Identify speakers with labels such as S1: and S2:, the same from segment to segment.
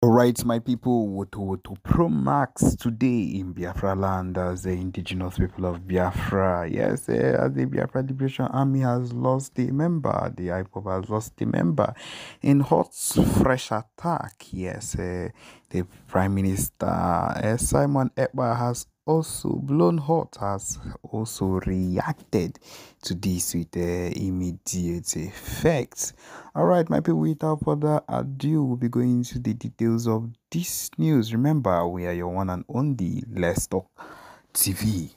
S1: Alright, my people, to Pro Max today in Biafraland as the indigenous people of Biafra. Yes, as the Biafra Liberation Army has lost a member, the Ekpa has lost a member in hot, fresh attack. Yes, the Prime Minister Simon Ekpa has also blown hot, has also reacted to this with immediate effect. All right, my people, without further ado, we'll be going into the details of this news. Remember, we are your one and only Let's Talk TV.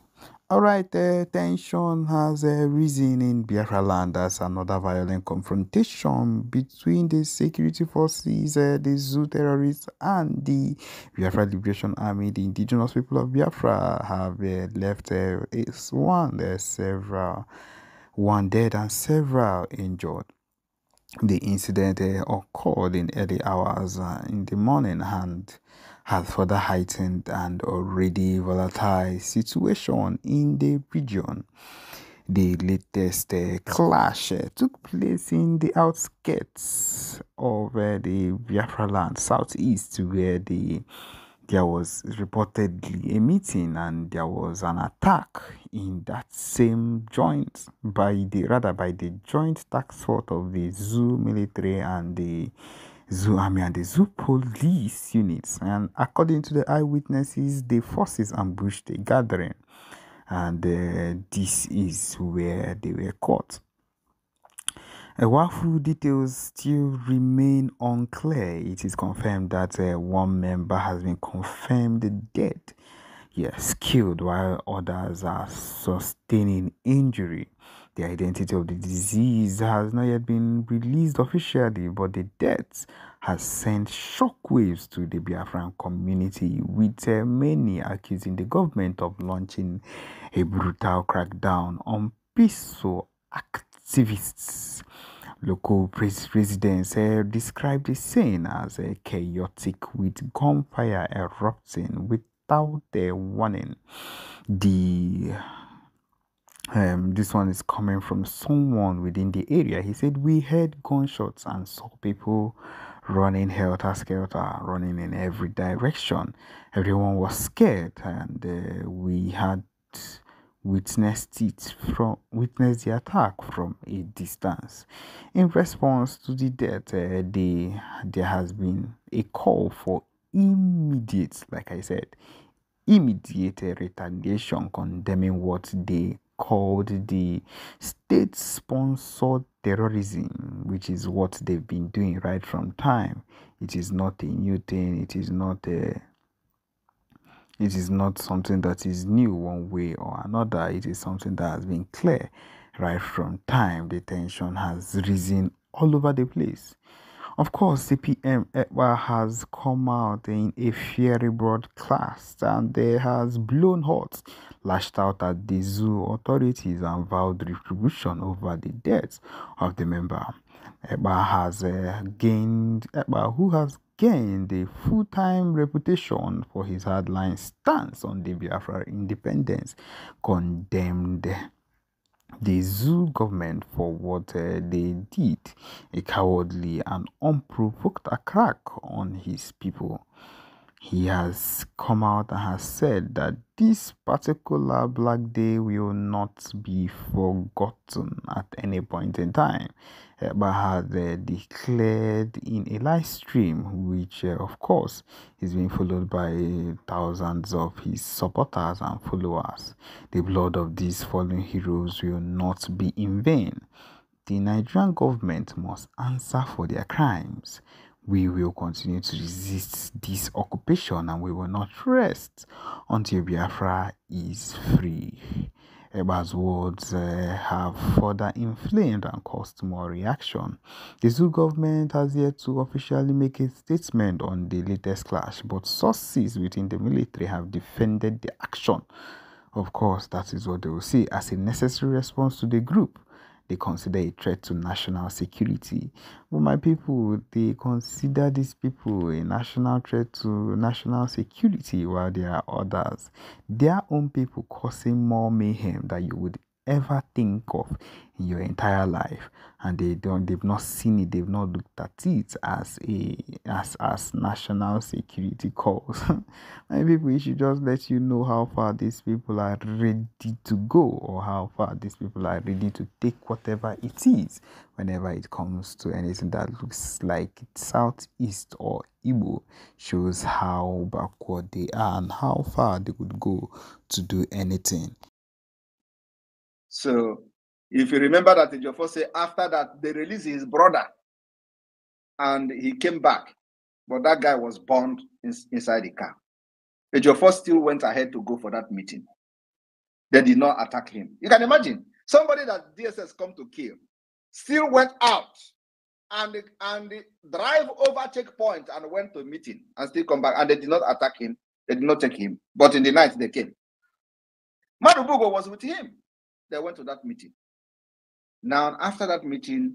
S1: All right, tension has risen in Biafraland as another violent confrontation between the security forces, the Zoo terrorists, and the Biafra Liberation Army. The indigenous people of Biafra have left one dead and several injured. The incident occurred in early hours in the morning and has further heightened an already volatile situation in the region. The latest clash took place in the outskirts of the Biafraland, southeast, where there was reportedly a meeting and there was an attack in that same joint by the joint task force of the Zoo military and the Zoo army and the Zoo police units. And according to the eyewitnesses, the forces ambushed the gathering, and this is where they were caught. While full details still remain unclear, it is confirmed that one member has been confirmed dead, yes, killed, while others are sustaining injury. The identity of the disease has not yet been released officially, but the death has sent shockwaves to the Biafran community, with many accusing the government of launching a brutal crackdown on peaceful activists. Local residents described the scene as chaotic, with gunfire erupting without a warning. This one is coming from someone within the area. He said, "We heard gunshots and saw people running helter-skelter, running in every direction. Everyone was scared, and we had witnessed the attack from a distance." In response to the death, there has been a call for immediate, like I said, immediate retaliation, condemning what they called the state-sponsored terrorism, which is what they've been doing right from time. It is not a new thing. It is not something that is new one way or another. It is something that has been clear right from time. The tension has risen all over the place. Of course, CPM Ekpa has come out in a fiery broadcast and they has blown hot, lashed out at the zoo authorities and vowed retribution over the deaths of the member. Ekpa, who has gained a full-time reputation for his hardline stance on the Biafra independence, condemned the Zoo government for what they did, a cowardly and unprovoked attack on his people. He has come out and has said that this particular Black Day will not be forgotten at any point in time, but had declared in a live stream, which of course is being followed by thousands of his supporters and followers. The blood of these fallen heroes will not be in vain. The Nigerian government must answer for their crimes. We will continue to resist this occupation and we will not rest until Biafra is free. Ekpa's words have further inflamed and caused more reaction. The Zoo government has yet to officially make a statement on the latest clash, but sources within the military have defended the action. Of course, that is what they will see as a necessary response to the group they consider a threat to national security. But my people, they consider these people a national threat to national security, while there are others, their own people, causing more mayhem than you would ever think of in your entire life, and they've not seen it, they've not looked at it as as national security calls. And people, it should just let you know how far these people are ready to go, or how far these people are ready to take whatever it is whenever it comes to anything that looks like Southeast or Igbo. Shows how backward they are and how far they could go to do anything.
S2: So if you remember that Ejiofor said after that they released his brother and he came back, but that guy was burned inside the car. Ejiofor still went ahead to go for that meeting. They did not attack him. You can imagine somebody that DSS come to kill still went out and drive over checkpoint and went to a meeting and still come back, and they did not attack him. They did not take him. But in the night they came. Madubugo was with him. They went to that meeting. Now, after that meeting,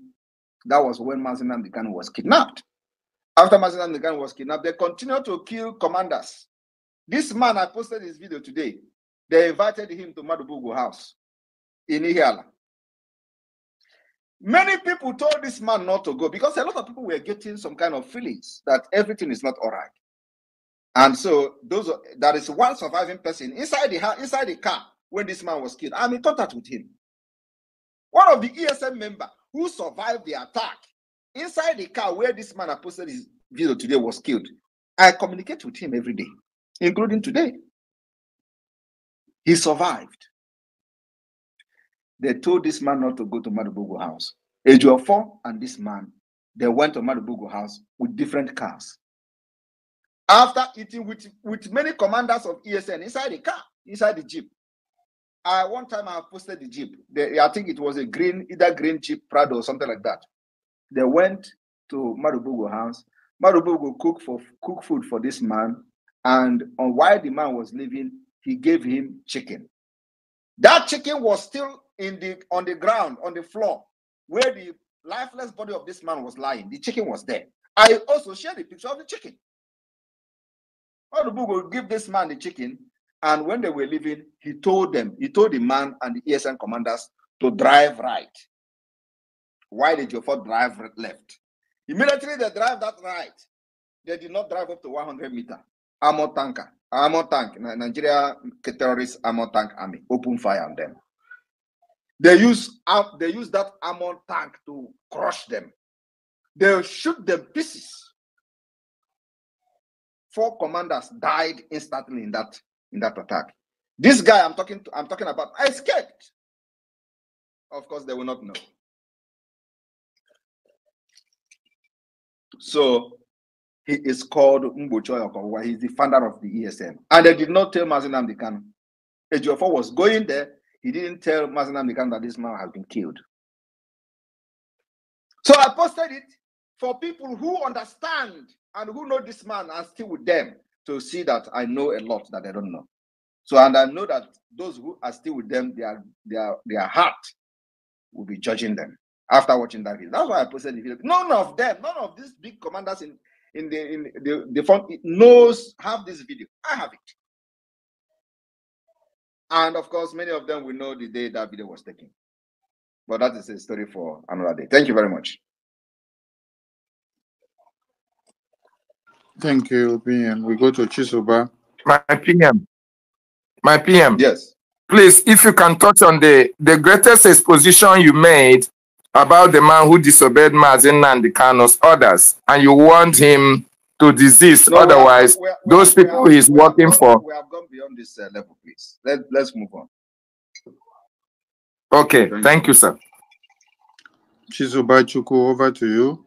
S2: that was when Mazi Nnamdi Kanu was kidnapped. After Mazi Nnamdi Kanu was kidnapped, they continued to kill commanders. This man, I posted his video today. They invited him to Madubugo house in Ihiala. Many people told this man not to go because a lot of people were getting some kind of feelings that everything is not all right. And so there is one surviving person inside the car when this man was killed. I'm in contact with him. One of the ESM members who survived the attack inside the car where this man I posted his video today was killed. I communicate with him every day, including today. He survived. They told this man not to go to Madubugo house. Ejiofor and this man, they went to Madubugo house with different cars. After eating with many commanders of ESN inside the car, inside the Jeep. One time I posted the Jeep. I think it was either green Jeep Prado or something like that. They went to Madubugo house. Madubugo cook food for this man. And while the man was leaving, he gave him chicken. That chicken was still on the ground, on the floor, where the lifeless body of this man was lying. The chicken was there. I also shared the picture of the chicken. Madubugo gave this man the chicken, and when they were leaving, he told the man and the ESN commanders to drive right. Why did Ejiofor drive left? Immediately they drive that right. They did not drive up to 100 meters. Armor tank, Nigeria terrorist armor tank army, open fire on them. They use that armor tank to crush them. They shoot them pieces. 4 commanders died instantly in that attack. This guy I'm talking about, I escaped. Of course, they will not know. So he is called Mbocho Okowa. He's the founder of the ESM. And they did not tell Mazi Nnamdi Kanu. Ejiofor was going there. He didn't tell Mazi Nnamdi Kanu that this man has been killed. So I posted it for people who understand and who know this man and still with them to see that I know a lot that they don't know. So, and I know that those who are still with them, their heart will be judging them after watching that video. That's why I posted the video. None of these big commanders in the front have this video. I have it. And of course, many of them will know the day that video was taken. But that is a story for another day. Thank you very much.
S3: Thank you, PM. We go to Chisoba.
S4: My PM.
S2: Yes.
S4: Please, if you can touch on the greatest exposition you made about the man who disobeyed Mazi Nnamdi Kanu's orders, and you want him to desist. No, otherwise, those people he's working for.
S2: We have gone beyond this level, please. Let's move on.
S4: Okay, thank you, sir.
S3: Chisoba Chukwu, over to you.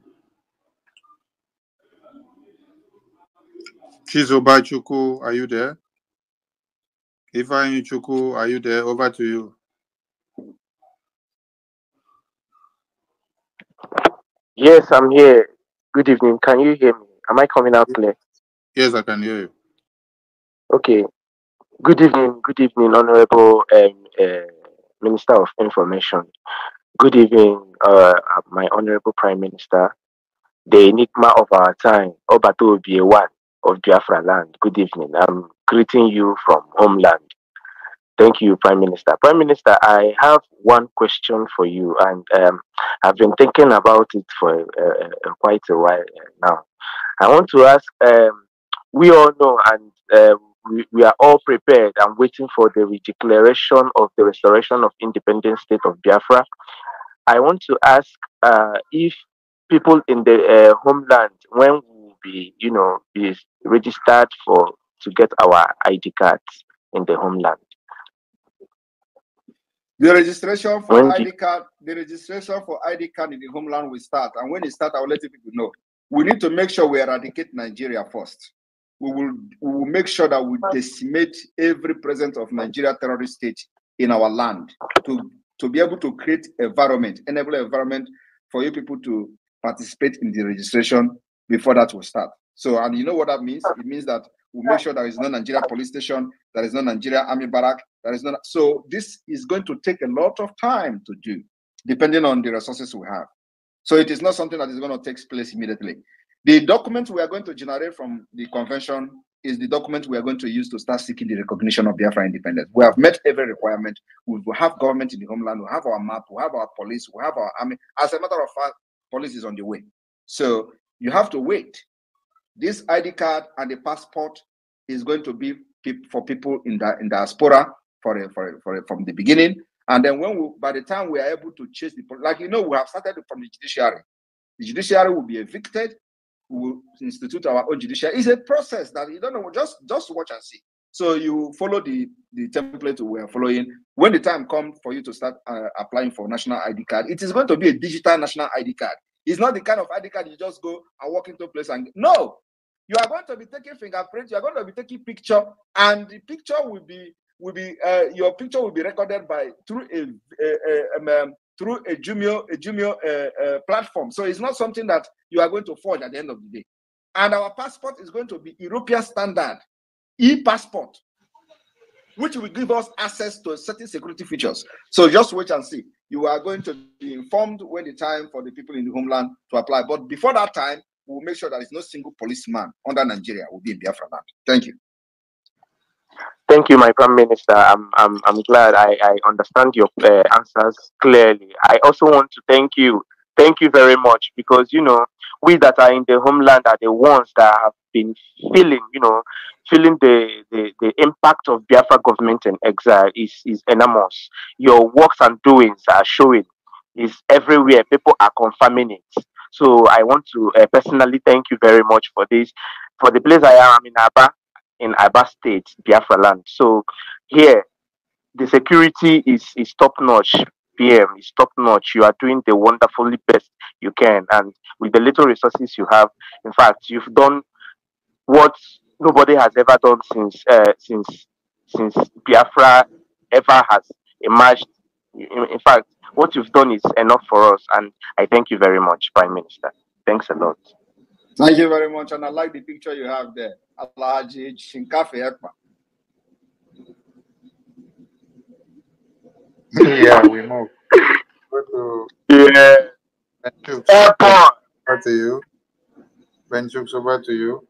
S3: Chisoba Chukwu, are you there? Ifeanyi Chukwu, are you there? Over to you.
S5: Yes, I'm here. Good evening. Can you hear me? Am I coming out clear?
S3: Yes, I can hear you.
S5: Okay. Good evening, Honorable Minister of Information. Good evening, my Honorable Prime Minister, the enigma of our time, Obato Obi1 of Biafraland. Good evening. I'm greeting you from homeland. Thank you, Prime Minister. Prime Minister, I have one question for you, and I've been thinking about it for quite a while now. I want to ask, we all know, and we are all prepared and waiting for the declaration of the restoration of independent state of Biafra. I want to ask if people in the homeland, when we will be, be registered to get our ID cards in the homeland.
S2: The registration for ID card, in the homeland will start, and when it starts, I will let people know. We need to make sure we eradicate Nigeria first. We will make sure that we decimate every presence of Nigeria terrorist state in our land to be able to create enable environment for you people to participate in the registration before that will start. So, and you know what that means? It means that we'll make sure there is no Nigeria police station, there is no Nigeria army barrack, there is no. So this is going to take a lot of time to do, depending on the resources we have. So it is not something that is going to take place immediately. The document we are going to generate from the convention is the document we are going to use to start seeking the recognition of Biafra independence. We have met every requirement. We will have government in the homeland. We have our map. We have our police. We have our army. As a matter of fact, police is on the way. So you have to wait. This ID card and the passport is going to be for people in diaspora from the beginning. And then by the time we are able to chase the, like we have started from the judiciary. The judiciary will be evicted. We will institute our own judiciary. It's a process that you don't know. Just watch and see. So you follow the template we are following. When the time comes for you to start applying for national ID card, it is going to be a digital national ID card. It's not the kind of ID card you just go and walk into a place and no. You are going to be taking fingerprints. You are going to be taking picture, and the picture will be your picture will be recorded through a Jumio platform. So it's not something that you are going to forge at the end of the day. And our passport is going to be European standard e-passport, which will give us access to certain security features. So just wait and see. You are going to be informed when the time for the people in the homeland to apply. But before that time, we'll make sure there is no single policeman under Nigeria will be in Biafraland. Thank you.
S5: Thank you, my Prime Minister. I'm glad I understand your answers clearly. I also want to thank you very much, because we that are in the homeland are the ones that have been feeling the impact of Biafra government in exile is enormous. Your works and doings are showing, is everywhere. People are confirming it. So I want to personally thank you very much for this. For the place I am in Aba State, Biafraland. So here, the security is top notch. PM is top notch. You are doing the wonderfully best you can, and with the little resources you have, in fact, you've done what nobody has ever done since Biafra ever has emerged. In fact, what you've done is enough for us, and I thank you very much, Prime Minister. Thanks a lot.
S2: Thank you very much, and I like the picture you have there. Ekpa.
S3: Yeah, we move.
S5: Yeah.
S3: Ekpa. Over to you. Benchuk, over to you.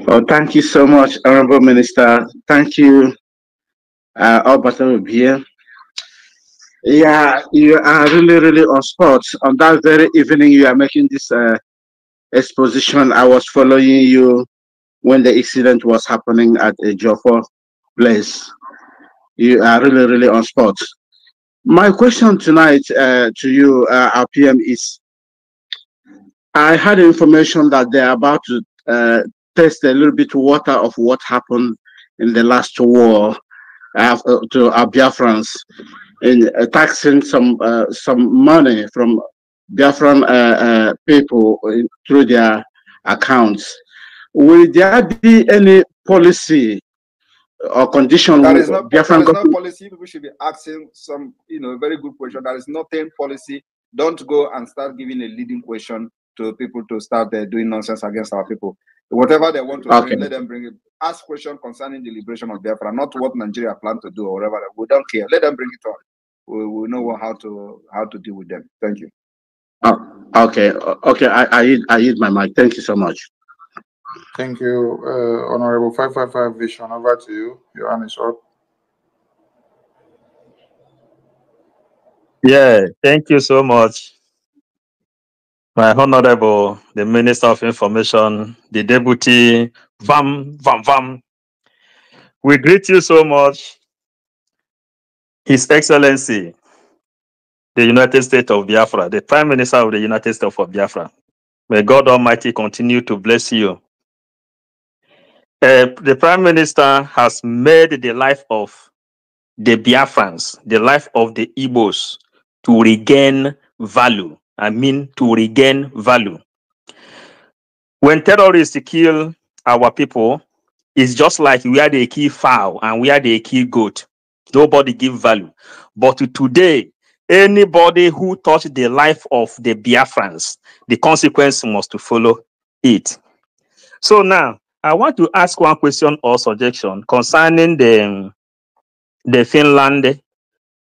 S6: Oh, thank you so much, Honorable Minister. Thank you, all of here. Yeah, you are really on spot. On that very evening, you are making this exposition. I was following you when the incident was happening at a Jofo place. You are really on spot. My question tonight to you, our PM, is I had information that they are about to test a little bit water of what happened in the last war to our Biafrans in taxing some money from Biafran people through their accounts. Will there be any policy or condition?
S2: There is no policy. People should be asking some, very good question. There is nothing policy. Don't go and start giving a leading question to people to start doing nonsense against our people. Whatever they want to bring, let them bring it. Ask questions concerning the liberation of Biafra, not what Nigeria plan to do or whatever. We don't care. Let them bring it on. We know how to deal with them. Thank you.
S6: Oh, okay. I yield my mic. Thank you so much.
S3: Thank you, Honorable 555 Vision. Over to you. Your hand is up.
S7: Yeah, thank you so much, my honorable, the Minister of Information, the Deputy, Vam. We greet you so much, His Excellency, the United States of Biafra, the Prime Minister of the United States of Biafra. May God Almighty continue to bless you. The Prime Minister has made the life of the Biafrans, the life of the Igbos, to regain value. I mean, to regain value. When terrorists kill our people, it's just like where they kill fowl and where they kill goat. Nobody give value. But today, anybody who touch the life of the Biafrans, the consequence must follow it. So now, I want to ask one question or suggestion concerning the Finland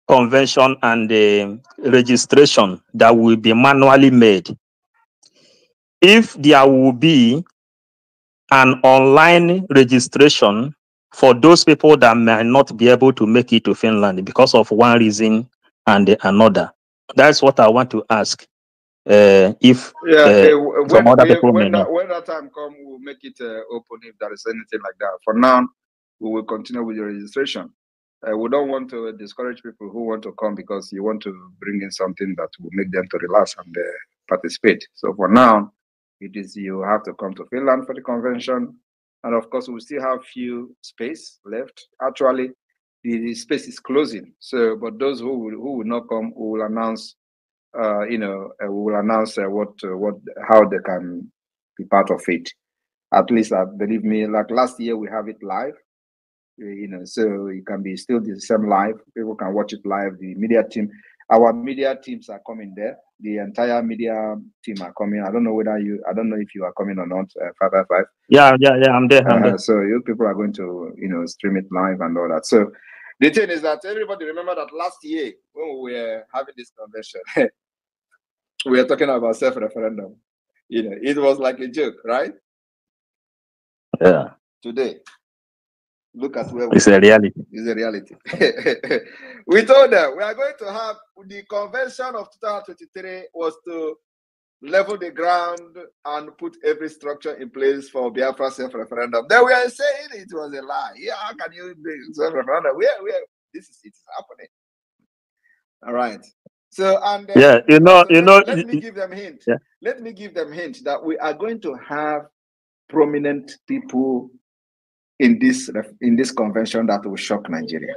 S7: Convention and the registration that will be manually made. If there will be an online registration for those people that may not be able to make it to Finland because of one reason and another. That's what I want to ask. If some other people may know.
S2: When that time comes, we'll make it open if there is anything like that. For now, we will continue with the registration. We don't want to discourage people who want to come because you want to bring in something that will make them to relax and participate. So for now, it is you have to come to Finland for the convention. And of course, we still have few space left. Actually, the space is closing. So, but those who will not come, we will announce, we will announce how they can be part of it. At least, believe me, like last year, we have it live. So it can be still the same live. People can watch it live. The media team, our media teams are coming there. The entire media team are coming. I don't know if you are coming or not. 555.
S7: Yeah, I'm there.
S2: So you people are going to, stream it live and all that. So the thing is that everybody remember that last year when we were having this convention, we were talking about self-referendum. It was like a joke, right?
S7: Yeah.
S2: Today, look at where
S7: it's a reality.
S2: It's a reality. We told them we are going to have the convention of 2023 was to level the ground and put every structure in place for Biafra self-referendum. Then we are saying it was a lie. Yeah, how can you do self-referendum? This is happening. All right. So and let me give them a hint. Yeah. Let me give them a hint that we are going to have prominent people in this convention that will shock Nigeria,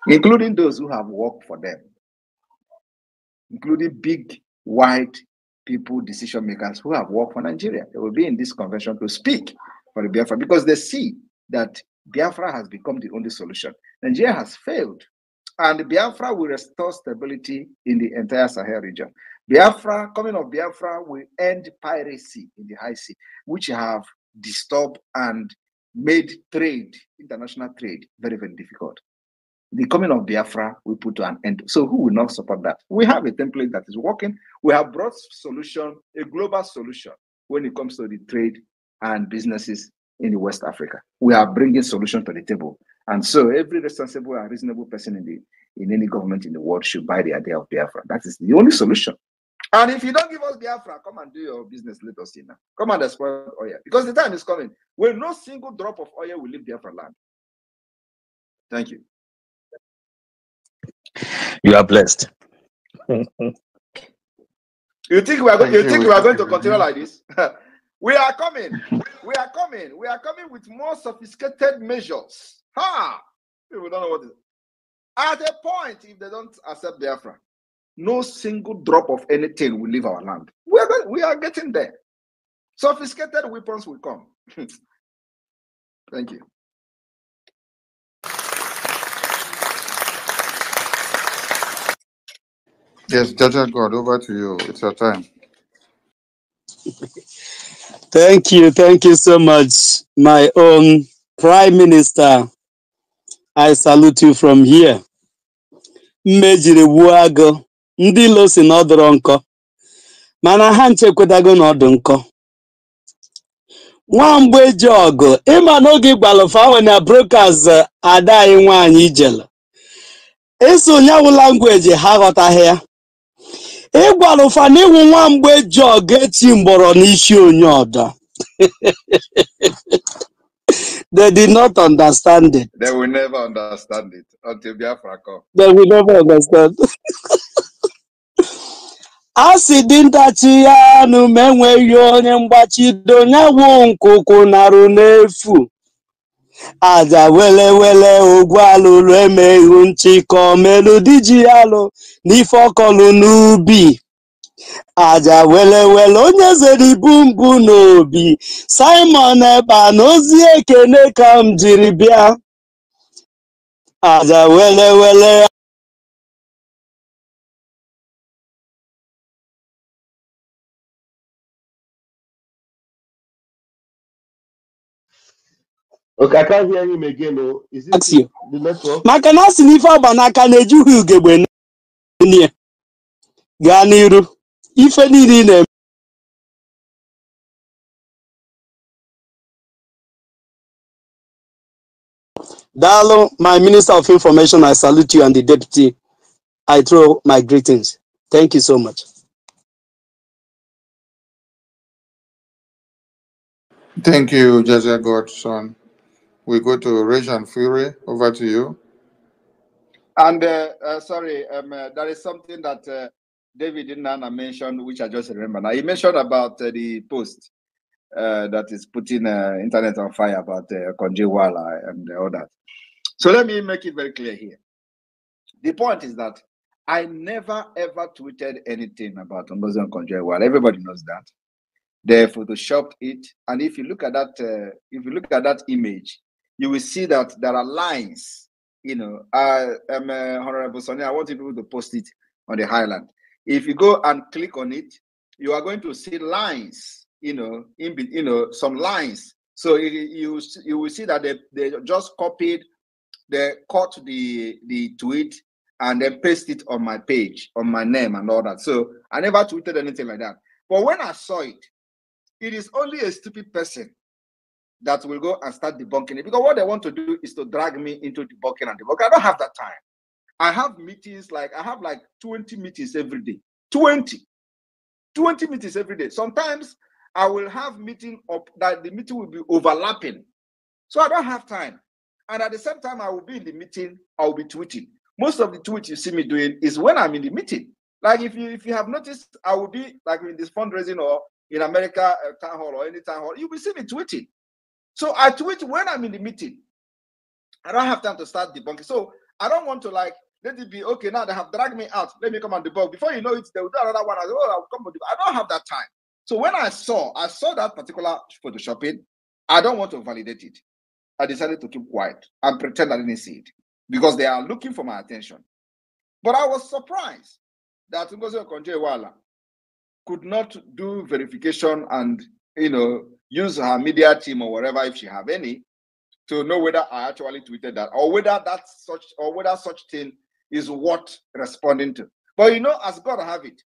S2: including those who have worked for them, including big, white people, decision makers who have worked for Nigeria. They will be in this convention to speak for the Biafra because they see that Biafra has become the only solution. Nigeria has failed, and Biafra will restore stability in the entire Sahel region. Coming of Biafra will end piracy in the high sea, which have disturbed and made international trade, very, very difficult. The coming of Biafra will put to an end. So who will not support that? We have a template that is working. We have brought a global solution when it comes to the trade and businesses in the West Africa. We are bringing solution to the table. And so every responsible and reasonable person in any government in the world should buy the idea of Biafra. That is the only solution. And if you don't give us Biafra, come and do your business, let us see now. Come and export oil. Because the time is coming when no single drop of oil will leave Biafraland. Thank you.
S7: You are blessed.
S2: You think we are going to continue like this? We are coming. We are coming. We are coming with more sophisticated measures. People don't know what it is. At a point, if they don't accept Biafra, no single drop of anything will leave our land. We are getting there. Sophisticated weapons will come. Thank you.
S3: Yes, Judge God, over to you. It's your time.
S8: Thank you so much, my own Prime Minister. I salute you from here. Mmejiri Buago, ndị lo si n'ọdụrụ nkọ, mana ha nchekwetago n'ọdụ nkọ. Nwamgbe ji ọgụ, ịma n'oge gbalụfa na brokers ada anyị nwaanyị ijele. eso nyawu language ha ghọtaghị ya. Ịgwara ụfa na ịwụ nwa mgbe ji ọgụ eti mgbọrọ n'isi onye ọdọ. They did not understand it.
S2: They will never understand it until Biafra come.
S8: They will never understand. Asị dị ntachi ya nụ ma enweghị onye mgbachido nyawu nkụkụ narụ n'efu. Aja wele wele ogwu alụlụ emeghu nchịkọ melodi ji alụ n'ife ọkọlụ n'ubi. Aja wele wele onye zere ibu mbụ n'obi. Simon Ekpa na ozi ekene ka m jiri bịa. Aja wele wele.
S9: Okay, I can't hear him again. Oh, is it the network?
S8: Maka na asị n'ife agba n'aka na-ejughị ugegbe n'ihe. Gaa n'iru. Ife niile na-eme. Dalo, my Minister of Information, I salute you, and the Deputy. I throw my greetings. Thank you so much.
S3: Thank you, Jaja Godson. We go to Rasian Fury. Over to you.
S2: And sorry, there is something that David Nana mentioned, which I just remember. Now he mentioned about the post that is putting internet on fire about Konjewala and all that. So let me make it very clear here. The point is that I never ever tweeted anything about Ngozi Konjewala. Everybody knows that. They photoshopped it, and if you look at that, image, you will see that there are lines. You know, Honorable Sonia, I want people to post it on the highland. If you go and click on it, you are going to see lines. You know, some lines. So you will see that they just copied, they cut the tweet and then paste it on my page, on my name and all that. So I never tweeted anything like that. But when I saw it, it is only a stupid person that will go and start debunking it, because what they want to do is to drag me into debunking and debunking. I don't have that time. I have meetings, I have 20 meetings every day. 20 meetings every day. Sometimes I will have meeting up that the meeting will be overlapping. So I don't have time. And at the same time, I will be in the meeting, I will be tweeting. Most of the tweets you see me doing is when I'm in the meeting. Like if you have noticed, I will be like in this fundraising or in America town hall or any town hall, you will see me tweeting. So I tweet when I'm in the meeting. I don't have time to start debunking. So I don't want to let it be, okay, now they have dragged me out. Let me come and debunk. Before you know it, they will do another one. I say, oh, I'll come. I don't have that time. So when I saw that particular photoshopping, I don't want to validate it. I decided to keep quiet and pretend I didn't see it because they are looking for my attention. But I was surprised that Ngozi Okonjo-Iweala could not do verification and, use her media team or whatever, if she have any, to know whether I actually tweeted that or whether such thing is worth responding to. But as God have it,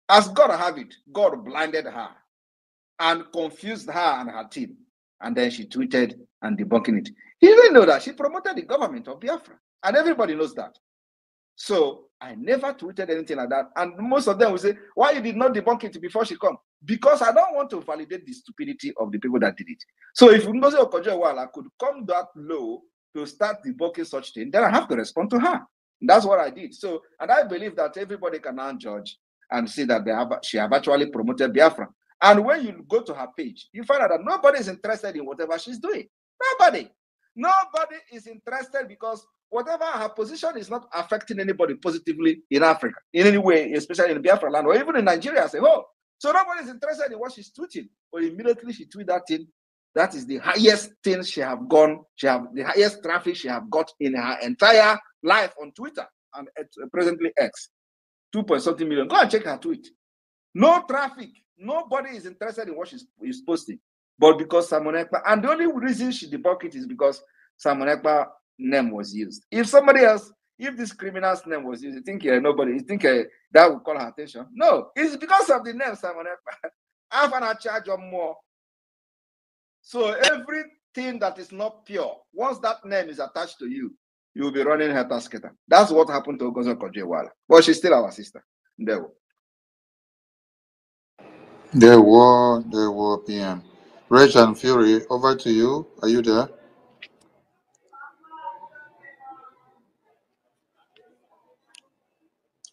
S2: as God have it, God blinded her and confused her and her team. And then she tweeted and debunking it. He didn't know that she promoted the government of Biafra. And everybody knows that. So I never tweeted anything like that. And most of them will say, why you did not debunk it before she come? Because I don't want to validate the stupidity of the people that did it. So if Ngozi Okonjo-Iweala could come that low to start debunking such thing, then I have to respond to her. And that's what I did. So, and I believe that everybody can now judge and see that she have actually promoted Biafra. And when you go to her page, you find out that nobody is interested in whatever she's doing. Nobody is interested because whatever her position is not affecting anybody positively in Africa, in any way, especially in Biafraland or even in Nigeria as a whole. So nobody is interested in what she's tweeting. But immediately she tweeted that thing. That is the highest thing she have gone. She have the highest traffic she have got in her entire life on Twitter and presently X. 2.something million. Go and check her tweet. No traffic. Nobody is interested in what she's posting. But because Simon Ekpa, and the only reason she debunked it is because Simon Ekpa name was used. If somebody else, if this criminal's name was used, you think that would call her attention? No, it's because of the name Simon Ekpa. I've an charge of more. So every anything that is not pure, once that name is attached to you, you will be running helter skelter. That's what happened to Ogozo Kojewala. But she's still our sister. There
S3: were PM. Rage and Fury, over to you. Are you there?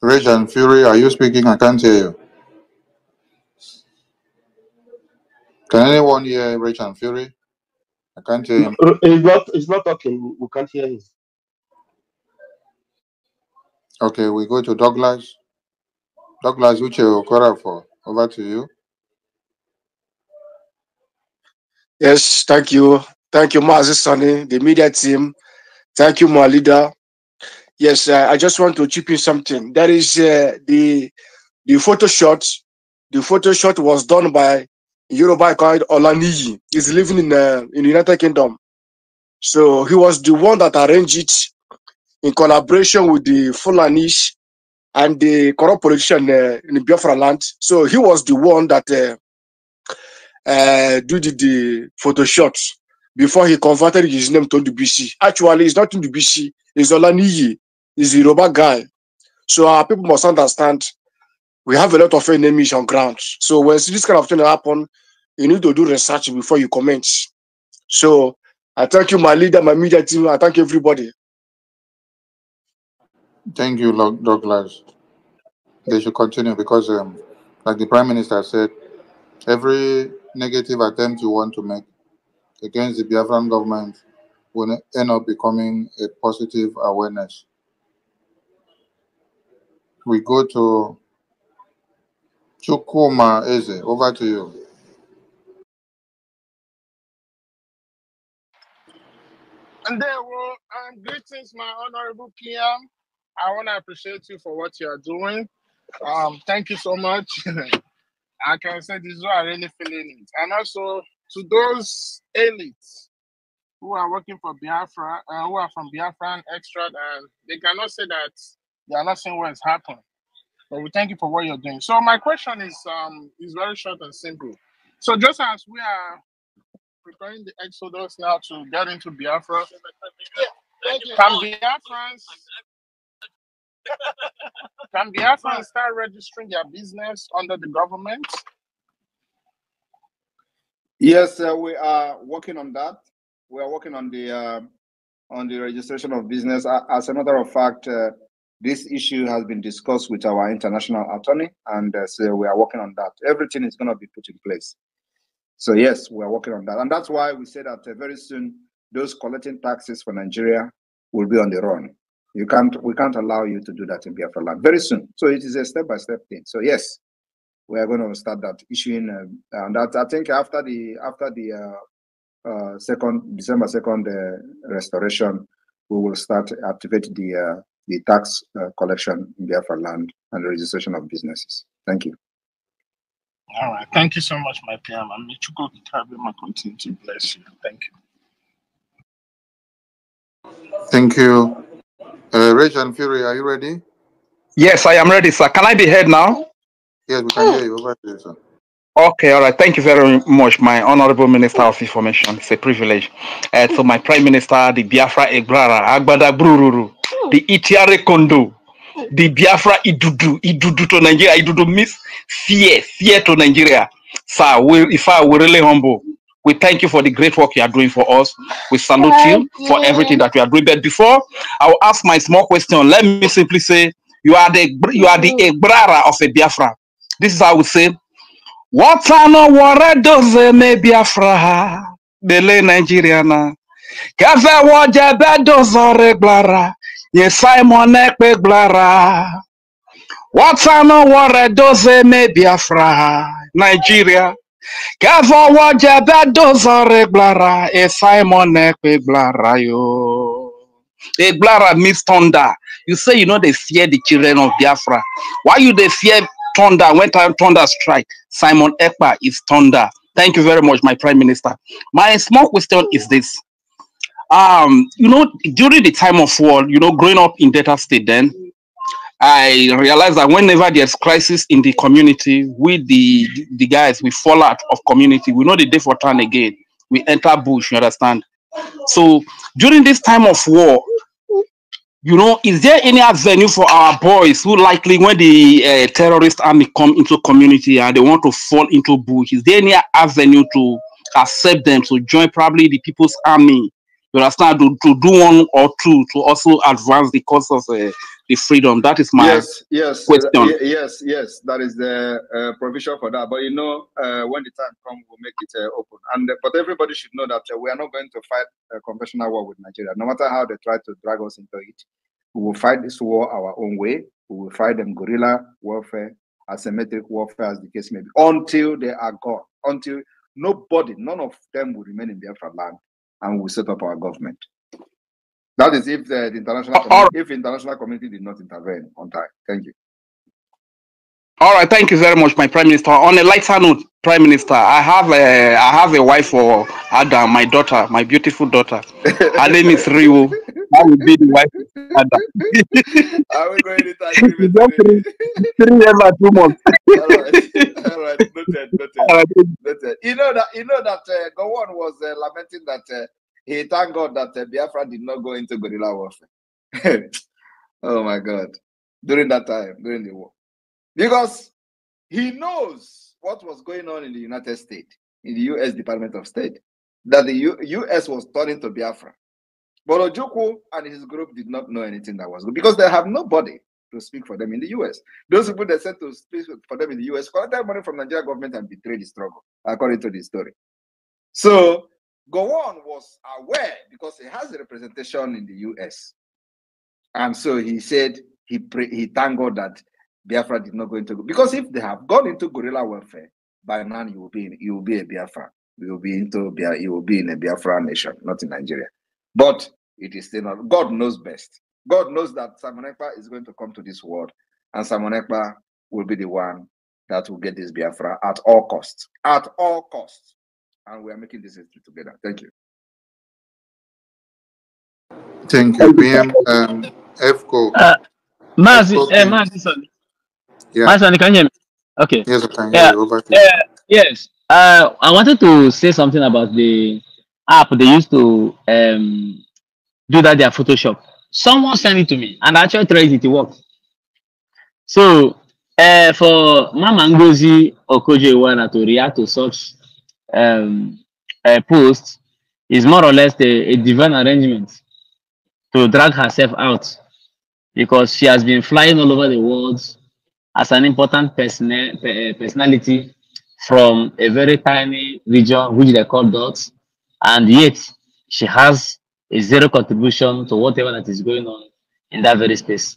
S3: Rage and Fury, are you speaking? I can't hear you. Can anyone hear Rage and Fury? I can't hear him.
S9: He's not talking. We can't hear him.
S3: Okay, we go to Douglas. Douglas Uche Okorafor, over to you.
S10: Yes, thank you. Thank you, Mazi Sonny, the media team. Thank you, my leader. Yes, I just want to chip in something. That is the photo shot. The photo shot was done by Yoruba called Olaniyi. He's living in the United Kingdom. So he was the one that arranged it in collaboration with the Fulanis and the corrupt politician in Biafraland. So he was the one that did the photo shots before he converted his name to BC. Actually, it's not in the BC. It's Olaniyi. He's a Yoruba guy. So our people must understand we have a lot of enemies on ground. So when this kind of thing happen, you need to do research before you comment. So I thank you, my leader, my media team. I thank everybody.
S3: Thank you, Douglas. They should continue because, like the Prime Minister said, every negative attempt you want to make against the Biafran government will end up becoming a positive awareness. We go to Chukuma Eze. Over to you.
S11: And there were greetings, my honorable PM. I want to appreciate you for what you are doing. Thank you so much. I can say this is what I really feeling it. And also to those elites who are working for Biafra, who are from Biafran extract, and they cannot say that they are not seeing what is happening. But we thank you for what you're doing. So my question is very short and simple. So just as we are preparing the exodus now to get into Biafra, can Biafrans start registering their business under the government?
S2: Yes, we are working on that. We are working on the registration of business. As a matter of fact, this issue has been discussed with our international attorney, and so we are working on that. Everything is going to be put in place. So yes, we are working on that, and that's why we say that very soon those collecting taxes for Nigeria will be on the run. We can't allow you to do that in Biafraland very soon. So it is a step-by-step thing. So yes, we are going to start that issuing, and that I think after the December 2nd restoration, we will start activate the tax collection in Biafraland and the registration of businesses. Thank you.
S11: All right. Thank you so much, my PM. I'm Michuko Kikabima. Continue to bless you. Thank you.
S3: Thank you. Rage and Fury, are you ready?
S12: Yes, I am ready, sir. Can I be heard now?
S3: Yes, we can hear you. Over to you, sir.
S12: Okay, all right. Thank you very much, my Honorable Minister of Information. It's a privilege. So my Prime Minister, the Biafra Egrara, Agbada Brururu, the Itiare Kondo, the Biafra Idudu to Nigeria. Idudu means fear to Nigeria. Sir, we're really humble. We thank you for the great work you are doing for us. We salute you for everything that you are doing. But before I will ask my small question, let me simply say you are the Egrara of a Biafra. This is how we say. What no wara does me Biafra Bele Nigeriana Kafe waje bedoz reglara Ye Simon Ekpa glara What no wara does me Biafra Nigeria Kafe waje bedoz reglara Ye Simon Ekpa glara yo Eglara means thunder. You say you know they fear the children of Biafra. Why you they fear thunder when thunder strike? Simon Ekpa is thunder. Thank you very much, my Prime Minister. My small question is this. You know, during the time of war, you know, growing up in Delta State then, I realized that whenever there's crisis in the community, we the guys, we fall out of community. We know the day for turn again. we enter bush, you understand? So during this time of war, you know, is there any avenue for our boys who likely when the terrorist army come into community and they want to fall into bush, is there any avenue to accept them to join probably the people's army? You understand, to do one or two to also advance the cause of the freedom? That is my question.
S2: Yes. That is the provision for that. But you know, when the time comes, we'll make it open. And but everybody should know that we are not going to fight a conventional war with Nigeria. No matter how they try to drag us into it, we will fight this war our own way. We will fight them guerrilla warfare, asymmetric warfare, as the case may be, until they are gone. Until none of them will remain in Biafraland, and we will set up our government. That is if the international community did not intervene on time. Thank you.
S12: All right, thank you very much, my Prime Minister. On a lighter note, Prime Minister, I have a wife for Ada, my daughter, my beautiful daughter. Her name is Rio. I will be the wife of Ada.
S2: I will go anytime.
S12: 3 years and 2 months.
S2: All right. Noted. You know that Gowon was lamenting that he thanked God that Biafra did not go into guerrilla warfare. Oh my God! During that time, during the war. Because he knows what was going on in the United States, in the U.S. Department of State, that the U.S. was turning to Biafra. But Ojukwu and his group did not know anything that was good because they have nobody to speak for them in the U.S. Those people they sent to speak for them in the U.S. collected money from the Nigerian government and betrayed the struggle, according to the story. So Gowon was aware because he has a representation in the U.S. And so he said he thanked God that Biafra did not go into, because if they have gone into guerrilla warfare, by now you will be a Biafra. You will be in a Biafra nation, not in Nigeria. But it is still not. God knows best. God knows that Simon Ekpa is going to come to this world, and Simon Ekpa will be the one that will get this Biafra at all costs. At all costs. And we are making this history together. Thank you.
S3: Thank you, PM. FCO.
S13: Mazi,
S3: Yeah.
S13: Mazi, can you hear me? Okay.
S3: Yes, I can hear you. Over to you.
S13: Yes. I wanted to say something about the app they used to do that their Photoshop. Someone sent it to me, and I actually tried it. It worked. So, for Mama Ngozi Okoje-Iweala to react to such post is more or less a divine arrangement to drag herself out, because she has been flying all over the world as an important personality from a very tiny region which they call dots, and yet she has a zero contribution to whatever that is going on in that very space.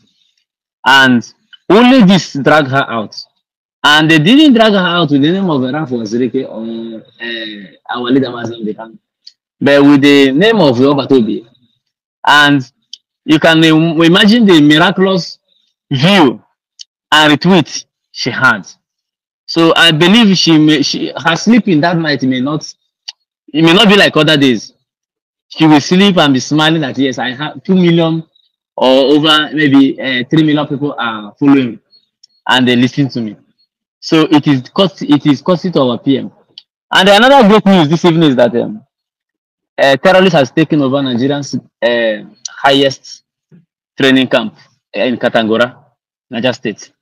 S13: And only this dragged her out. And they didn't drag her out with the name of Raf Wazirike or our leader Mazam, but with the name of Obatobi. And you can imagine the miraculous view and retweet she had. So I believe her sleeping that night may not be like other days. She will sleep and be smiling that yes, I have 2 million or over maybe 3 million people are following and they listen to me. So it is costly to our PM. And another great news this evening is that terrorists has taken over Nigerian's highest training camp in Katangora, Niger State.